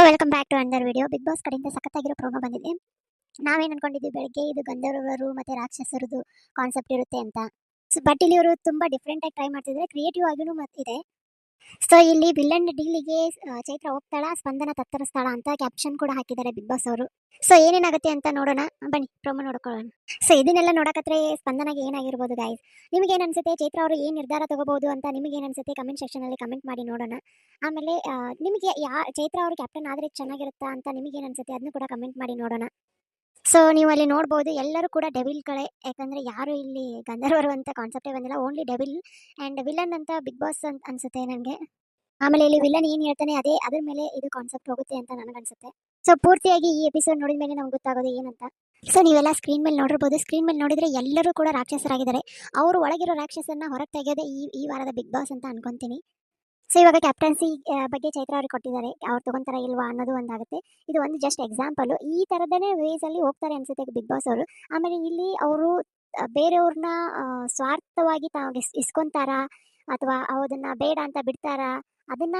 Welcome back to another video. Bigg Boss ಕಡೆಯಿಂದ ಸಖತ್ತಾಗಿರೋ promo ಬಂದಿದೆ. ನಾವೇನು ಅನ್ಕೊಂಡಿದ್ವಿ ಬೆಳಗ್ಗೆ ಇದು ಗಂಧರ್ವರು ಮತ್ತೆ ರಾಕ್ಷಸರದು ಕಾನ್ಸೆಪ್ಟ್ ಇರುತ್ತೆ ಅಂತ. ಬಟ್ ಇಲ್ಲಿ ಇವರು ತುಂಬಾ ಡಿಫ್ರೆಂಟ್ ಆಗಿ ಟ್ರೈ ಮಾಡ್ತಿದ್ದಾರೆ, ಕ್ರಿಯೇಟಿವ್ ಆಗಿನೂ ಇದೆ. ಸೊ ಇಲ್ಲಿ ವಿಲನ್ ಡೀಲಿಗೆ ಚೈತ್ರ ಹೋಗ್ತಾಳ, ಸ್ಪಂದನ ತತ್ತರಿಸ್ತಾಳ ಅಂತ ಕ್ಯಾಪ್ಷನ್ ಕೂಡ ಹಾಕಿದ್ದಾರೆ ಬಿಗ್ ಬಾಸ್ ಅವರು. ಸೊ ಏನೇನಾಗುತ್ತೆ ಅಂತ ನೋಡೋಣ ಬನ್ನಿ, ಪ್ರೋಮೋ ನೋಡ್ಕೊಳ್ಳೋಣ. ಸೊ ಇದನ್ನೆಲ್ಲ ನೋಡಕತ್ರೆ ಸ್ಪಂದನಗೆ ಏನಾಗಿರ್ಬೋದು ಗಾಯ್ಸ್? ನಿಮಗೆ ಏನು ಅನ್ಸುತ್ತೆ? ಚೈತ್ರ ಅವರು ಏನು ನಿರ್ಧಾರ ತಗೋಬಹುದು ಅಂತ ನಿಮಗೆ ಏನು ಅನ್ಸುತ್ತೆ? ಕಮೆಂಟ್ ಸೆಕ್ಷನ್ ಅಲ್ಲಿ ಕಮೆಂಟ್ ಮಾಡಿ ನೋಡೋಣ. ಆಮೇಲೆ ನಿಮಗೆ ಚೈತ್ರ ಅವರು ಕ್ಯಾಪ್ಟನ್ ಆದರೆ ಚೆನ್ನಾಗಿರುತ್ತಾ ಅಂತ ನಿಮಗೆ ಏನು ಅನ್ಸುತ್ತೆ ಅದನ್ನು ಕೂಡ ಕಮೆಂಟ್ ಮಾಡಿ ನೋಡೋಣ. ಸೊ ನೀವು ಅಲ್ಲಿ ನೋಡ್ಬೋದು ಎಲ್ಲರೂ ಕೂಡ ಡೆವಿಲ್ಗಳೇ, ಯಾಕಂದ್ರೆ ಯಾರು ಇಲ್ಲಿ ಗಂಧರ್ವರು ಅಂತ ಕಾನ್ಸೆಪ್ಟೇ ಬಂದಿಲ್ಲ, ಓನ್ಲಿ ಡೆವಿಲ್ ಆ್ಯಂಡ್ ವಿಲನ್ ಅಂತ ಬಿಗ್ ಬಾಸ್ ಅಂತ ಅನ್ಸುತ್ತೆ ನನಗೆ. ಆಮೇಲೆ ಇಲ್ಲಿ ವಿಲನ್ ಏನು ಹೇಳ್ತಾನೆ ಅದ್ರ ಮೇಲೆ ಇದು ಕಾನ್ಸೆಪ್ಟ್ ಹೋಗುತ್ತೆ ಅಂತ ನನಗನ್ಸುತ್ತೆ. ಸೊ ಪೂರ್ತಿಯಾಗಿ ಈ ಎಪಿಸೋಡ್ ನೋಡಿದ ಮೇಲೆ ನಮ್ಗೆ ಗೊತ್ತಾಗೋದು ಏನಂತ. ಸೊ ನೀವೆಲ್ಲ ಸ್ಕ್ರೀನ್ ಮೇಲೆ ನೋಡಿರ್ಬೋದು, ಸ್ಕ್ರೀನ್ ಮೇಲೆ ನೋಡಿದ್ರೆ ಎಲ್ಲರೂ ಕೂಡ ರಾಕ್ಷಸರಾಗಿದ್ದಾರೆ. ಅವರು ಒಳಗಿರೋ ರಾಕ್ಷಸನ್ನ ಹೊರಗೆ ತೆಗೆಯೋದೇ ಈ ವಾರದ ಬಿಗ್ ಬಾಸ್ ಅಂತ ಅನ್ಕೊಂತೀನಿ. ಸೊ ಇವಾಗ ಕ್ಯಾಪ್ಟನ್ಸಿ ಬಗ್ಗೆ ಚೈತ್ರ ಅವ್ರಿಗೆ ಕೊಟ್ಟಿದ್ದಾರೆ, ಅವ್ರು ತಗೊಂತಾರ ಇಲ್ವಾ ಅನ್ನೋದು ಒಂದಾಗುತ್ತೆ. ಇದು ಒಂದು ಜಸ್ಟ್ ಎಕ್ಸಾಂಪಲ್. ಈ ಥರದನೇ ವೇಸಲ್ಲಿ ಹೋಗ್ತಾರೆ ಅನ್ಸುತ್ತೆ ಬಿಗ್ ಬಾಸ್ ಅವರು. ಆಮೇಲೆ ಇಲ್ಲಿ ಅವರು ಬೇರೆಯವ್ರನ್ನ ಸ್ವಾರ್ಥವಾಗಿ ತಾವು ಇಸ್ಕೊಂತಾರ ಅಥವಾ ಅದನ್ನ ಬೇಡ ಅಂತ ಬಿಡ್ತಾರ, ಅದನ್ನ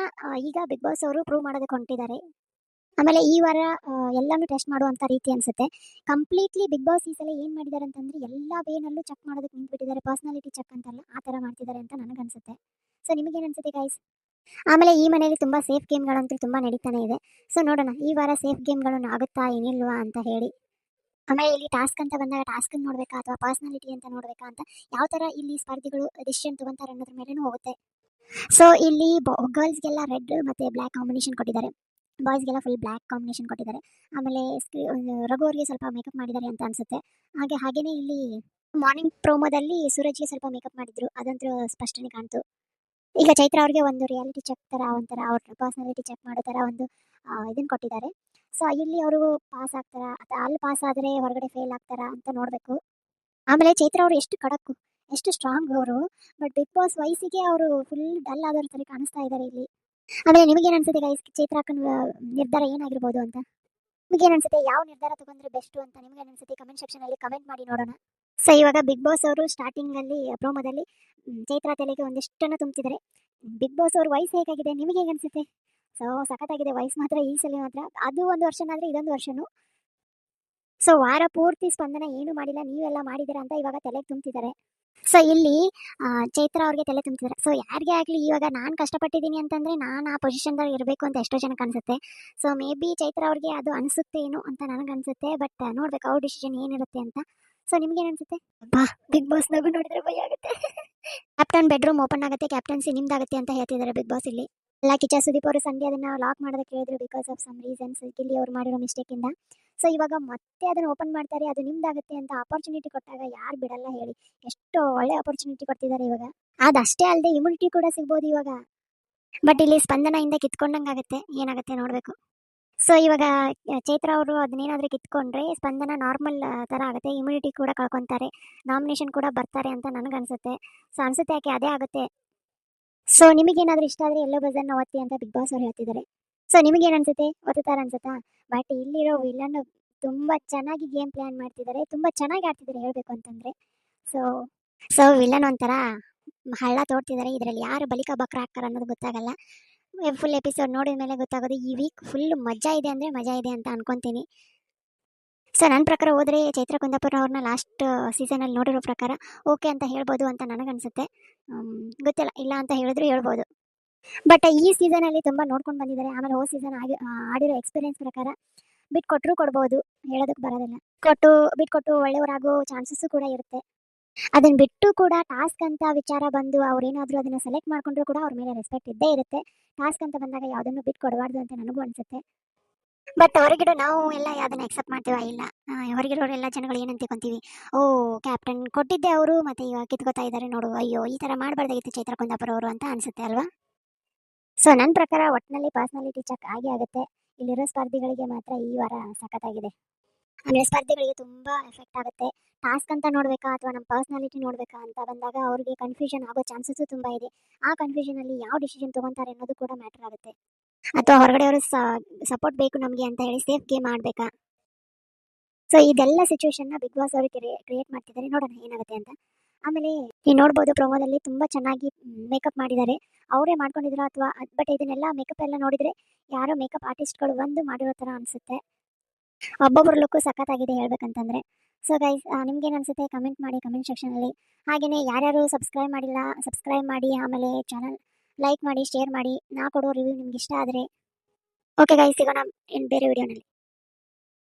ಈಗ ಬಿಗ್ ಬಾಸ್ ಅವರು ಪ್ರೂವ್ ಮಾಡೋದಕ್ಕೆ ಹೊಂಟಿದ್ದಾರೆ. ಆಮೇಲೆ ಈ ವಾರ ಎಲ್ಲಾನು ಟೆಸ್ಟ್ ಮಾಡುವಂಥ ರೀತಿ ಅನ್ಸುತ್ತೆ. ಕಂಪ್ಲೀಟ್ಲಿ ಬಿಗ್ ಬಾಸ್ ಈ ಸಲ ಏನು ಮಾಡಿದ್ದಾರೆ ಅಂತಂದ್ರೆ ಎಲ್ಲ ವೇನಲ್ಲೂ ಚೆಕ್ ಮಾಡೋದಕ್ಕೆ ನಿಂತ್ಬಿಟ್ಟಿದ್ದಾರೆ. ಪರ್ಸನಾಲಿಟಿ ಚೆಕ್ ಅಂತಲ್ಲ, ಆ ಥರ ಮಾಡ್ತಿದ್ದಾರೆ ಅಂತ ನನಗನ್ಸುತ್ತೆ. ಸೊ ನಿಮಗೇನು ಅನ್ಸುತ್ತೆ ಗೈಸ್? ಆಮೇಲೆ ಈ ಮನೆಯಲ್ಲಿ ತುಂಬ ಸೇಫ್ ಗೇಮ್ಗಳಂತೂ ತುಂಬ ನಡೀತಾನೆ ಇದೆ. ಸೊ ನೋಡೋಣ ಈ ವಾರ ಸೇಫ್ ಗೇಮ್ಗಳನ್ನು ಆಗುತ್ತಾ ಏನಿಲ್ವಾ ಅಂತ ಹೇಳಿ. ಆಮೇಲೆ ಇಲ್ಲಿ ಟಾಸ್ಕ್ ಅಂತ ಬಂದಾಗ ಟಾಸ್ಕ್ ನೋಡ್ಬೇಕಾ ಅಥವಾ ಪರ್ಸನಾಲಿಟಿ ಅಂತ ನೋಡ್ಬೇಕಾ ಅಂತ ಯಾವ ಥರ ಇಲ್ಲಿ ಸ್ಪರ್ಧಿಗಳು ಡಿಸಿಷನ್ ತಗೊಂತಾರೆ ಅನ್ನೋದ್ರ ಮೇಲೇನೂ ಹೋಗುತ್ತೆ. ಸೊ ಇಲ್ಲಿ ಗರ್ಲ್ಸ್ಗೆಲ್ಲ ರೆಡ್ ಮತ್ತು ಬ್ಲ್ಯಾಕ್ ಕಾಂಬಿನೇಷನ್ ಕೊಟ್ಟಿದ್ದಾರೆ, ಬಾಯ್ಸ್ಗೆಲ್ಲ ಫುಲ್ ಬ್ಲ್ಯಾಕ್ ಕಾಂಬಿನೇಷನ್ ಕೊಟ್ಟಿದ್ದಾರೆ. ಆಮೇಲೆ ರಘು ಅವ್ರಿಗೆ ಸ್ವಲ್ಪ ಮೇಕಪ್ ಮಾಡಿದ್ದಾರೆ ಅಂತ ಅನ್ಸುತ್ತೆ. ಹಾಗೇನೇ ಇಲ್ಲಿ ಮಾರ್ನಿಂಗ್ ಪ್ರೋಮೋದಲ್ಲಿ ಸೂರಜ್ಗೆ ಸ್ವಲ್ಪ ಮೇಕಪ್ ಮಾಡಿದ್ರು, ಅದಂತೂ ಸ್ಪಷ್ಟನೆ ಕಾಣ್ತು. ಈಗ ಚೈತ್ರ ಅವ್ರಿಗೆ ಒಂದು ರಿಯಾಲಿಟಿ ಚೆಕ್ ಥರ ಒಂಥರ ಅವ್ರ ಪರ್ಸನಾಲಿಟಿ ಚೆಕ್ ಮಾಡೋ ಥರ ಒಂದು ಇದನ್ನು ಕೊಟ್ಟಿದ್ದಾರೆ. ಸೊ ಇಲ್ಲಿ ಅವರು ಪಾಸ್ ಆಗ್ತಾರಾ ಅಥವಾ ಅಲ್ಲಿ ಪಾಸ್ ಆದರೆ ಹೊರಗಡೆ ಫೇಲ್ ಆಗ್ತಾರಾ ಅಂತ ನೋಡಬೇಕು. ಆಮೇಲೆ ಚೈತ್ರ ಅವರು ಎಷ್ಟು ಖಡಕ್ಕು, ಎಷ್ಟು ಸ್ಟ್ರಾಂಗ್ ಅವರು. ಬಟ್ ಬಿಗ್ ಬಾಸ್ ವಯಸ್ಸಿಗೆ ಅವರು ಫುಲ್ ಡಲ್ ಆದವ್ರ ಥರ ಕಾಣಿಸ್ತಾ ಇದ್ದಾರೆ ಇಲ್ಲಿ. ಆಮೇಲೆ ನಿಮಗೇನು ಅನ್ಸುತ್ತೆ ಗೈಸ್, ಚೈತ್ರ ಅಕ್ಕನ ನಿರ್ಧಾರ ಏನಾಗಿರ್ಬೋದು ಅಂತ? ನಿಮಗೇನು ಅನ್ಸುತ್ತೆ? ಯಾವ ನಿರ್ಧಾರ ತಗೊಂಡ್ರೆ ಬೆಸ್ಟು ಅಂತ ನಿಮಗೇನು ಅನ್ಸುತ್ತೆ? ಕಮೆಂಟ್ ಸೆಕ್ಷನಲ್ಲಿ ಕಮೆಂಟ್ ಮಾಡಿ ನೋಡೋಣ. ಸೊ ಇವಾಗ ಬಿಗ್ ಬಾಸ್ ಅವರು ಸ್ಟಾರ್ಟಿಂಗಲ್ಲಿ ಪ್ರೋಮೋದಲ್ಲಿ ಚೈತ್ರ ತಲೆಗೆ ಒಂದಿಷ್ಟನ್ನು ತುಂಬ್ತಿದ್ದಾರೆ. ಬಿಗ್ ಬಾಸ್ ಅವ್ರ ವಯಸ್ಸು ಹೇಗಾಗಿದೆ ನಿಮಗೆ ಹೇಗೆ ಅನ್ಸುತ್ತೆ? ಸೊ ಸಖತ್ತಾಗಿದೆ ವಯಸ್ಸು ಮಾತ್ರ ಈ ಸಲ ಮಾತ್ರ. ಅದು ಒಂದು ವರ್ಷನಾದರೆ ಇದೊಂದು ವರ್ಷನೂ. ಸೊ ವಾರ ಪೂರ್ತಿ ಸ್ಪಂದನ ಏನು ಮಾಡಿಲ್ಲ, ನೀವೆಲ್ಲ ಮಾಡಿದ್ದೀರಾ ಅಂತ ಇವಾಗ ತಲೆಗೆ ತುಂಬ್ತಿದ್ದಾರೆ. ಸೊ ಇಲ್ಲಿ ಚೈತ್ರ ಅವ್ರಿಗೆ ತಲೆ ತುಂಬ್ತಿದ್ದಾರೆ. ಸೊ ಯಾರಿಗೆ ಆಗಲಿ ಇವಾಗ ನಾನು ಕಷ್ಟಪಟ್ಟಿದ್ದೀನಿ ಅಂತಂದರೆ ನಾನು ಆ ಪೊಸಿಷನ್ದಾಗ ಇರಬೇಕು ಅಂತ ಎಷ್ಟೋ ಜನಕ್ಕೆ ಅನಿಸುತ್ತೆ. ಸೊ ಮೇ ಬಿ ಚೈತ್ರ ಅವ್ರಿಗೆ ಅದು ಅನಿಸುತ್ತೆ ಏನು ಅಂತ ನನಗನ್ಸುತ್ತೆ. ಬಟ್ ನೋಡ್ಬೇಕು ಅವ್ರ ಡಿಸಿಷನ್ ಏನಿರುತ್ತೆ ಅಂತ. ಸೊ ನಿಮ್ಗೇನು ಅನ್ಸುತ್ತೆ? ಬಾ ಬಿಗ್ ಬಾಸ್ ನಗು ನೋಡಿದ್ರೆ ಭಯ ಆಗುತ್ತೆ. ಕ್ಯಾಪ್ಟನ್ ಬೆಡ್ರೂಮ್ ಓಪನ್ ಆಗುತ್ತೆ, ಕ್ಯಾಪ್ಟನ್ಸಿ ನಿಮ್ದಾಗುತ್ತೆ ಅಂತ ಹೇಳ್ತಿದ್ದಾರೆ ಬಿಗ್ ಬಾಸ್ ಇಲ್ಲಿ. ಎಲ್ಲ ಕಿಚ್ಚ ಸುದೀಪ್ ಅವರು ಸಂಡೇ ಅದನ್ನ ಲಾಕ್ ಮಾಡೋದಕ್ಕೆ ಹೇಳಿದ್ರು ಬಿಕಾಸ್ ಆಫ್ ಸಮ್ ರೀಸನ್ಸ್, ಇಲ್ಲಿ ಅವ್ರು ಮಾಡಿರೋ ಮಿಸ್ಟೇಕಿಂದ. ಸೊ ಇವಾಗ ಮತ್ತೆ ಅದನ್ನ ಓಪನ್ ಮಾಡ್ತಾರೆ, ಅದು ನಿಮ್ದಾಗುತ್ತೆ ಅಂತ ಆಪರ್ಚುನಿಟಿ ಕೊಟ್ಟಾಗ ಯಾರು ಬಿಡಲ್ಲ ಹೇಳಿ? ಎಷ್ಟು ಒಳ್ಳೆ ಆಪರ್ಚುನಿಟಿ ಕೊಡ್ತಿದ್ದಾರೆ ಇವಾಗ. ಅದಷ್ಟೇ ಅಲ್ಲದೆ ಇಮ್ಯುನಿಟಿ ಕೂಡ ಸಿಗ್ಬೋದು ಇವಾಗ. ಬಟ್ ಇಲ್ಲಿ ಸ್ಪಂದನೆಯಿಂದ ಕಿತ್ಕೊಂಡಂಗಾಗುತ್ತೆ, ಏನಾಗುತ್ತೆ ನೋಡಬೇಕು. ಸೊ ಇವಾಗ ಚೈತ್ರ ಅವರು ಅದನ್ನೇನಾದರೂ ಕಿತ್ಕೊಂಡ್ರೆ ಸ್ಪಂದನ ನಾರ್ಮಲ್ ಥರ ಆಗುತ್ತೆ, ಇಮ್ಯುನಿಟಿ ಕೂಡ ಕಳ್ಕೊತಾರೆ, ನಾಮಿನೇಷನ್ ಕೂಡ ಬರ್ತಾರೆ ಅಂತ ನನಗನ್ಸುತ್ತೆ. ಸೊ ಅನ್ಸುತ್ತೆ ಯಾಕೆ ಅದೇ ಆಗುತ್ತೆ. ಸೊ ನಿಮಗೇನಾದರೂ ಇಷ್ಟ ಆದರೆ ಎಲ್ಲೋ ಬಜನ್ನ ಒತ್ತಿ ಅಂತ ಬಿಗ್ ಬಾಸ್ ಅವ್ರು ಹೇಳ್ತಿದ್ದಾರೆ. ಸೊ ನಿಮಗೇನು ಅನ್ಸುತ್ತೆ? ಒತ್ತುತ್ತಾರೆ ಅನ್ಸುತ್ತಾ? ಬಟ್ ಇಲ್ಲಿರೋ ವಿಲನ್ ತುಂಬ ಚೆನ್ನಾಗಿ ಗೇಮ್ ಪ್ಲ್ಯಾನ್ ಮಾಡ್ತಿದ್ದಾರೆ, ತುಂಬ ಚೆನ್ನಾಗಿ ಆಡ್ತಿದ್ದಾರೆ ಹೇಳಬೇಕು ಅಂತಂದರೆ. ಸೊ ಸೊ ವಿಲನ್ ಒಂಥರ ಹಳ್ಳ ತೋಡ್ತಿದ್ದಾರೆ, ಇದರಲ್ಲಿ ಯಾರು ಬಲಿಕ ಬಕ್ರ ಹಾಕ್ತಾರೆ ಅನ್ನೋದು ಗೊತ್ತಾಗಲ್ಲ. ಫುಲ್ ಎಪಿಸೋಡ್ ನೋಡಿದ ಮೇಲೆ ಗೊತ್ತಾಗೋದು. ಈ ವೀಕ್ ಫುಲ್ ಮಜಾ ಇದೆ ಅಂದರೆ ಮಜಾ ಇದೆ ಅಂತ ಅನ್ಕೊತೀನಿ. ಸೊ ನನ್ನ ಪ್ರಕಾರ ಹೋದರೆ ಚೈತ್ರ ಕುಂದಾಪುರ ಅವ್ರನ್ನ ಲಾಸ್ಟ್ ಸೀಸನಲ್ಲಿ ನೋಡಿರೋ ಪ್ರಕಾರ ಓಕೆ ಅಂತ ಹೇಳ್ಬೋದು ಅಂತ ನನಗನ್ಸುತ್ತೆ. ಗೊತ್ತಿಲ್ಲ, ಇಲ್ಲ ಅಂತ ಹೇಳಿದ್ರು ಹೇಳ್ಬೋದು. ಬಟ್ ಈ ಸೀಸನಲ್ಲಿ ತುಂಬ ನೋಡ್ಕೊಂಡು ಬಂದಿದ್ದಾರೆ. ಆಮೇಲೆ ಹೋದ ಸೀಸನ್ ಆಡಿರೋ ಎಕ್ಸ್ಪೀರಿಯನ್ಸ್ ಪ್ರಕಾರ ಬಿಟ್ಕೊಟ್ರೂ ಕೊಡ್ಬೋದು, ಹೇಳೋದಕ್ಕೆ ಬರೋದಿಲ್ಲ. ಬಿಟ್ಕೊಟ್ಟು ಒಳ್ಳೆಯವರಾಗೋ ಚಾನ್ಸಸ್ಸು ಕೂಡ ಇರುತ್ತೆ. ಅದನ್ನು ಬಿಟ್ಟು ಕೂಡ ಟಾಸ್ಕ್ ಅಂತ ವಿಚಾರ ಬಂದು ಅವ್ರೇನಾದರೂ ಅದನ್ನು ಸೆಲೆಕ್ಟ್ ಮಾಡ್ಕೊಂಡ್ರೂ ಕೂಡ ಅವ್ರ ಮೇಲೆ ರೆಸ್ಪೆಕ್ಟ್ ಇದ್ದೇ ಇರುತ್ತೆ. ಟಾಸ್ಕ್ ಅಂತ ಬಂದಾಗ ಯಾವುದನ್ನು ಬಿಟ್ಟು ಕೊಡಬಾರ್ದು ಅಂತ ನನಗೂ ಅನಿಸುತ್ತೆ. ಬಟ್ ಹೊರಗಿರೋ ನಾವು ಎಲ್ಲ ಅದನ್ನು ಎಕ್ಸೆಪ್ಟ್ ಮಾಡ್ತೀವ? ಇಲ್ಲ. ಹೊರಗಿರೋರೆಲ್ಲ ಜನಗಳು ಏನಂತ ತಿಳ್ಕೊಂತೀವಿ, ಓ ಕ್ಯಾಪ್ಟನ್ ಕೊಟ್ಟಿದ್ದೆ ಅವರು ಮತ್ತು ಇವಾಗ ಕಿತ್ಕೋತಾ ಇದ್ದಾರೆ ನೋಡು, ಅಯ್ಯೋ ಈ ಥರ ಮಾಡಬಾರ್ದಾಗಿತ್ತು ಚೈತ್ರ ಕುಂದಾಪುರ ಅವರು ಅಂತ ಅನಿಸುತ್ತೆ ಅಲ್ವಾ? ಸೊ ನನ್ನ ಪ್ರಕಾರ ಒಟ್ಟಿನಲ್ಲಿ ಪರ್ಸನಾಲಿಟಿ ಚೆಕ್ ಆಗೇ ಆಗುತ್ತೆ. ಇಲ್ಲಿರೋ ಸ್ಪರ್ಧಿಗಳಿಗೆ ಮಾತ್ರ ಈ ವಾರ ಸಖತ್ತಾಗಿದೆ. ಆಮೇಲೆ ಸ್ಪರ್ಧಿಗಳಿಗೆ ತುಂಬ ಎಫೆಕ್ಟ್ ಆಗುತ್ತೆ. ಟಾಸ್ಕ್ ಅಂತ ನೋಡಬೇಕಾ ಅಥವಾ ನಮ್ಮ ಪರ್ಸನಾಲಿಟಿ ನೋಡಬೇಕಾ ಅಂತ ಬಂದಾಗ ಅವ್ರಿಗೆ ಕನ್ಫ್ಯೂಷನ್ ಆಗೋ ಚಾನ್ಸಸ್ಸು ತುಂಬ ಇದೆ. ಆ ಕನ್ಫ್ಯೂಷನಲ್ಲಿ ಯಾವ ಡಿಸಿಷನ್ ತೊಗೊತಾರೆ ಅನ್ನೋದು ಕೂಡ ಮ್ಯಾಟರ್ ಆಗುತ್ತೆ. ಅಥವಾ ಹೊರಗಡೆಯವರು ಸಪೋರ್ಟ್ ಬೇಕು ನಮಗೆ ಅಂತ ಹೇಳಿ ಸೇಫ್ ಗೇಮ್ ಆಡಬೇಕಾ? ಸೊ ಇದೆಲ್ಲ ಸಿಚುವೇಶನ್ನ ಬಿಗ್ ಬಾಸ್ ಅವರು ಕ್ರಿಯೇಟ್ ಮಾಡ್ತಿದ್ದಾರೆ. ನೋಡೋಣ ಏನಾಗುತ್ತೆ ಅಂತ. ಆಮೇಲೆ ನೀವು ನೋಡ್ಬೋದು ಪ್ರೊಮೋದಲ್ಲಿ ತುಂಬ ಚೆನ್ನಾಗಿ ಮೇಕಪ್ ಮಾಡಿದ್ದಾರೆ. ಅವರೇ ಮಾಡ್ಕೊಂಡಿದ್ದೀರಾ ಅಥವಾ ಬಟ್ ಇದನ್ನೆಲ್ಲ ಮೇಕಪ್ ಎಲ್ಲ ನೋಡಿದರೆ ಯಾರೋ ಮೇಕಪ್ ಆರ್ಟಿಸ್ಟ್‌ಗಳು ಬಂದು ಮಾಡಿರೋ ಥರ ಅನಿಸುತ್ತೆ. ಒಬ್ಬೊಬ್ಬರ ಲುಕ್ಕು ಸಖತ್ತಾಗಿದೆ ಹೇಳ್ಬೇಕಂತಂದ್ರೆ. ಸೊ ಗೈಸ್ ನಿಮ್ಗೇನು ಅನ್ಸುತ್ತೆ ಕಮೆಂಟ್ ಮಾಡಿ ಕಮೆಂಟ್ ಸೆಕ್ಷನಲ್ಲಿ. ಹಾಗೆಯೇ ಯಾರ್ಯಾರು ಸಬ್ಸ್ಕ್ರೈಬ್ ಮಾಡಿಲ್ಲ ಸಬ್ಸ್ಕ್ರೈಬ್ ಮಾಡಿ, ಆಮೇಲೆ ಚಾನಲ್ ಲೈಕ್ ಮಾಡಿ, ಶೇರ್ ಮಾಡಿ. ನಾ ಕೊಡೋ ರಿವ್ಯೂ ನಿಮ್ಗೆ ಇಷ್ಟ ಆದರೆ ಓಕೆ ಗೈಸ್, ಸಿಗೋಣ ಇನ್ನು ಬೇರೆ ವಿಡಿಯೋನಲ್ಲಿ.